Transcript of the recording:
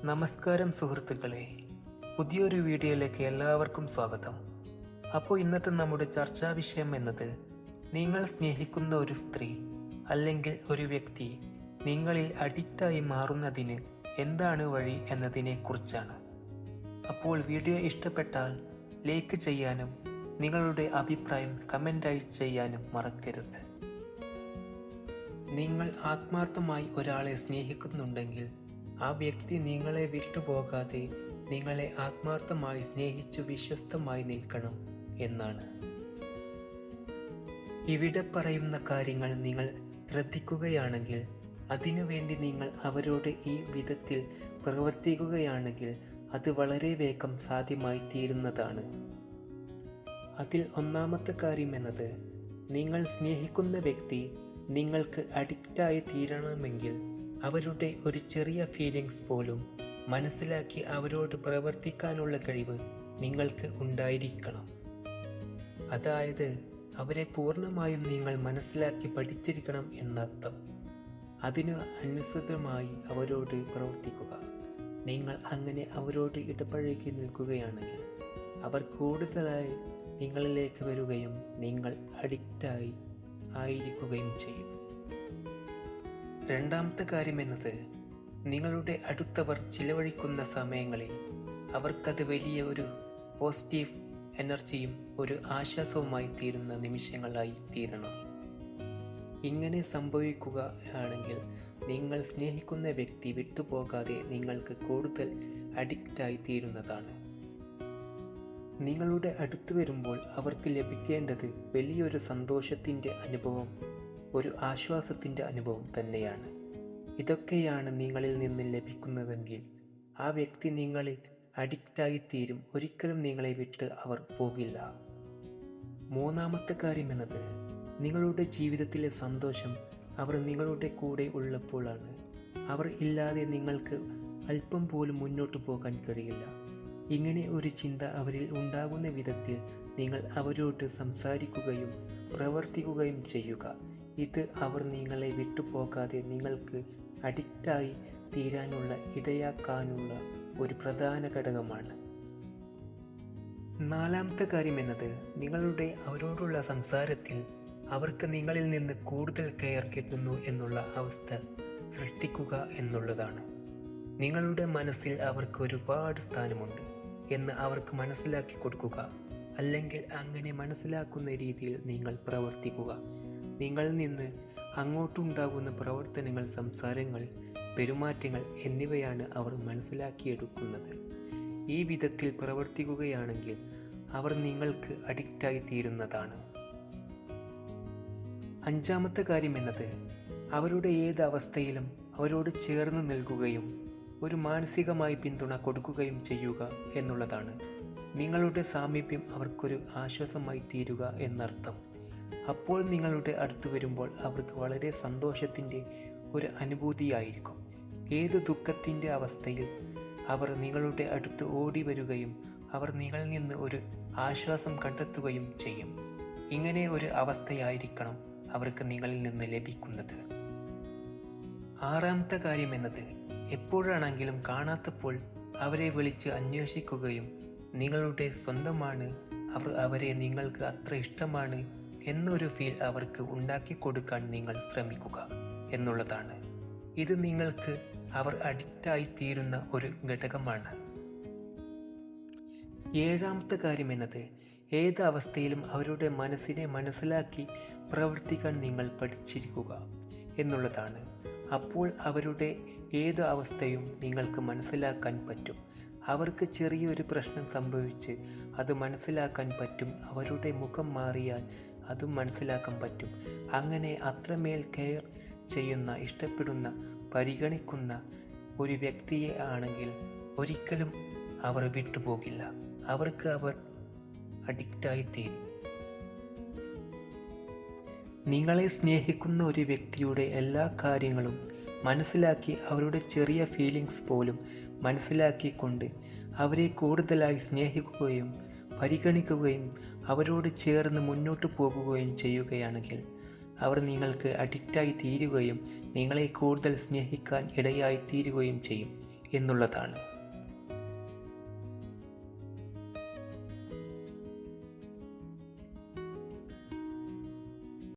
നമസ്കാരം സുഹൃത്തുക്കളെ, പുതിയൊരു വീഡിയോയിലേക്ക് എല്ലാവർക്കും സ്വാഗതം. അപ്പോൾ ഇന്നത്തെ നമ്മുടെ ചർച്ചാ വിഷയം എന്നത് നിങ്ങൾ സ്നേഹിക്കുന്ന ഒരു സ്ത്രീ അല്ലെങ്കിൽ ഒരു വ്യക്തി നിങ്ങളിൽ അഡിക്റ്റായി മാറുന്നതിന് എന്താണ് വഴി എന്നതിനെ കുറിച്ചാണ്. അപ്പോൾ വീഡിയോ ഇഷ്ടപ്പെട്ടാൽ ലൈക്ക് ചെയ്യാനും നിങ്ങളുടെ അഭിപ്രായം കമൻ്റായി ചെയ്യാനും മറക്കരുത്. നിങ്ങൾ ആത്മാർത്ഥമായി ഒരാളെ സ്നേഹിക്കുന്നുണ്ടെങ്കിൽ ആ വ്യക്തി നിങ്ങളെ വിട്ടുപോകാതെ നിങ്ങളെ ആത്മാർത്ഥമായി സ്നേഹിച്ചു വിശ്വസ്തമായി നിൽക്കണം എന്നാണ്. ഇവിടെ പറയുന്ന കാര്യങ്ങൾ നിങ്ങൾ ശ്രദ്ധിക്കുകയാണെങ്കിൽ, അതിനുവേണ്ടി നിങ്ങൾ അവരോട് ഈ വിധത്തിൽ പ്രവർത്തിക്കുകയാണെങ്കിൽ അത് വളരെ വേഗം സാധ്യമായി തീരുന്നതാണ്. അതിൽ ഒന്നാമത്തെ കാര്യം എന്നത്, നിങ്ങൾ സ്നേഹിക്കുന്ന വ്യക്തി നിങ്ങൾക്ക് അഡിക്റ്റായി തീരണമെങ്കിൽ അവരുടെ ഒരു ചെറിയ ഫീലിങ്സ് പോലും മനസ്സിലാക്കി അവരോട് പ്രവർത്തിക്കാനുള്ള കഴിവ് നിങ്ങൾക്ക് ഉണ്ടായിരിക്കണം. അതായത് അവരെ പൂർണ്ണമായും നിങ്ങൾ മനസ്സിലാക്കി പഠിച്ചിരിക്കണം എന്നർത്ഥം. അതിനു അനുസൃതമായി അവരോട് പ്രവർത്തിക്കുക. നിങ്ങൾ അങ്ങനെ അവരോട് ഇടപഴകി നിൽക്കുകയാണെങ്കിൽ അവർ കൂടുതലായി നിങ്ങളിലേക്ക് വരികയും നിങ്ങൾ അഡിക്റ്റായി ആയിരിക്കുകയും ചെയ്യും. രണ്ടാമത്തെ കാര്യം എന്നത്, നിങ്ങളുടെ അടുത്തവർ ചിലവഴിക്കുന്ന സമയങ്ങളിൽ അവർക്കത് വലിയ ഒരു പോസിറ്റീവ് എനർജിയും ഒരു ആശ്വാസവുമായി തീരുന്ന നിമിഷങ്ങളായി തീരണം. ഇങ്ങനെ സംഭവിക്കുകയാണെങ്കിൽ നിങ്ങൾ സ്നേഹിക്കുന്ന വ്യക്തി വിട്ടുപോകാതെ നിങ്ങൾക്ക് കൂടുതൽ അഡിക്റ്റായി തീരുന്നതാണ്. നിങ്ങളുടെ അടുത്ത് വരുമ്പോൾ അവർക്ക് ലഭിക്കേണ്ടത് വലിയൊരു സന്തോഷത്തിൻ്റെ അനുഭവം, ഒരു ആശ്വാസത്തിൻ്റെ അനുഭവം തന്നെയാണ്. ഇതൊക്കെയാണ് നിങ്ങളിൽ നിന്ന് ലഭിക്കുന്നതെങ്കിൽ ആ വ്യക്തി നിങ്ങളിൽ അഡിക്റ്റായി തീരും. ഒരിക്കലും നിങ്ങളെ വിട്ട് അവർ പോകില്ല. മൂന്നാമത്തെ കാര്യം എന്നത്, നിങ്ങളുടെ ജീവിതത്തിലെ സന്തോഷം അവർ നിങ്ങളുടെ കൂടെ ഉള്ളപ്പോഴാണ്. അവർ ഇല്ലാതെ നിങ്ങൾക്ക് അല്പം പോലും മുന്നോട്ട് പോകാൻ കഴിയില്ല. ഇങ്ങനെ ഒരു ചിന്ത അവരിൽ ഉണ്ടാകുന്ന വിധത്തിൽ നിങ്ങൾ അവരോട് സംസാരിക്കുകയും പ്രവർത്തിക്കുകയും ചെയ്യുക. ഇത് അവർ നിങ്ങളെ വിട്ടുപോകാതെ നിങ്ങൾക്ക് അഡിക്റ്റായി തീരാനുള്ള ഇടയാക്കാനുള്ള ഒരു പ്രധാന ഘടകമാണ്. നാലാമത്തെ കാര്യം എന്നത്, നിങ്ങളുടെ അവരോടുള്ള സംസാരത്തിൽ അവർക്ക് നിങ്ങളിൽ നിന്ന് കൂടുതൽ കെയർ കിട്ടുന്നു എന്നുള്ള അവസ്ഥ സൃഷ്ടിക്കുക എന്നുള്ളതാണ്. നിങ്ങളുടെ മനസ്സിൽ അവർക്ക് ഒരുപാട് സ്ഥാനമുണ്ട് എന്ന് അവർക്ക് മനസ്സിലാക്കി കൊടുക്കുക. അല്ലെങ്കിൽ അങ്ങനെ മനസ്സിലാക്കുന്ന രീതിയിൽ നിങ്ങൾ പ്രവർത്തിക്കുക. നിങ്ങളിൽ നിന്ന് അങ്ങോട്ടുണ്ടാകുന്ന പ്രവർത്തനങ്ങൾ, സംസാരങ്ങൾ, പെരുമാറ്റങ്ങൾ എന്നിവയാണ് അവർ മനസ്സിലാക്കിയെടുക്കുന്നത്. ഈ വിധത്തിൽ പ്രവർത്തിക്കുകയാണെങ്കിൽ അവർ നിങ്ങൾക്ക് അഡിക്റ്റായി തീരുന്നതാണ്. അഞ്ചാമത്തെ കാര്യം എന്നത്, അവരുടെ ഏത് അവസ്ഥയിലും അവരോട് ചേർന്ന് നിൽക്കുകയും ഒരു മാനസികമായി പിന്തുണ കൊടുക്കുകയും ചെയ്യുക എന്നുള്ളതാണ്. നിങ്ങളുടെ സാമീപ്യം അവർക്കൊരു ആശ്വാസമായി തീരുക എന്നർത്ഥം. അപ്പോൾ നിങ്ങളുടെ അടുത്ത് വരുമ്പോൾ അവർക്ക് വളരെ സന്തോഷത്തിൻ്റെ ഒരു അനുഭൂതിയായിരിക്കും. ഏത് ദുഃഖത്തിൻ്റെ അവസ്ഥയിൽ അവർ നിങ്ങളുടെ അടുത്ത് ഓടി വരികയും അവർ നിങ്ങളിൽ നിന്ന് ഒരു ആശ്വാസം കണ്ടെത്തുകയും ചെയ്യും. ഇങ്ങനെ ഒരു അവസ്ഥയായിരിക്കണം അവർക്ക് നിങ്ങളിൽ നിന്ന് ലഭിക്കുന്നത്. ആറാമത്തെ കാര്യം എന്നത്, എപ്പോഴാണെങ്കിലും കാണാത്തപ്പോൾ അവരെ വിളിച്ച് അന്വേഷിക്കുകയും നിങ്ങളുടെ സ്വന്തമാണ്, അവരെ നിങ്ങൾക്ക് അത്ര ഇഷ്ടമാണ് എന്നൊരു ഫീൽ അവർക്ക് ഉണ്ടാക്കി കൊടുക്കാൻ നിങ്ങൾ ശ്രമിക്കുക എന്നുള്ളതാണ്. ഇത് നിങ്ങൾക്ക് അവർ അഡിക്റ്റായി തീരുന്ന ഒരു ഘടകമാണ്. ഏഴാമത്തെ കാര്യം എന്നത്, ഏത് അവസ്ഥയിലും അവരുടെ മനസ്സിനെ മനസ്സിലാക്കി പ്രവർത്തിക്കാൻ നിങ്ങൾ പഠിച്ചിരിക്കുക എന്നുള്ളതാണ്. അപ്പോൾ അവരുടെ ഏത് അവസ്ഥയും നിങ്ങൾക്ക് മനസ്സിലാക്കാൻ പറ്റും. അവർക്ക് ചെറിയൊരു പ്രശ്നം സംഭവിച്ച് അത് മനസ്സിലാക്കാൻ പറ്റും. അവരുടെ മുഖം മാറിയാൽ അതും മനസ്സിലാക്കാൻ പറ്റും. അങ്ങനെ അത്രമേൽ കെയർ ചെയ്യുന്ന, ഇഷ്ടപ്പെടുന്ന, പരിഗണിക്കുന്ന ഒരു വ്യക്തിയെ ആണെങ്കിൽ ഒരിക്കലും അവർ വിട്ടുപോകില്ല. അവർക്ക് അവർ അഡിക്റ്റായി തീരും. നിങ്ങളെ സ്നേഹിക്കുന്ന ഒരു വ്യക്തിയുടെ എല്ലാ കാര്യങ്ങളും മനസ്സിലാക്കി, അവരുടെ ചെറിയ ഫീലിങ്സ് പോലും മനസ്സിലാക്കിക്കൊണ്ട് അവരെ കൂടുതലായി സ്നേഹിക്കുകയും പരിഗണിക്കുകയും അവരോട് ചേർന്ന് മുന്നോട്ട് പോകുകയും ചെയ്യുകയാണെങ്കിൽ അവർ നിങ്ങൾക്ക് അഡിക്റ്റായി തീരുകയും നിങ്ങളെ കൂടുതൽ സ്നേഹിക്കാൻ ഇടയായി തീരുകയും ചെയ്യും. എന്നുള്ളതാണ്.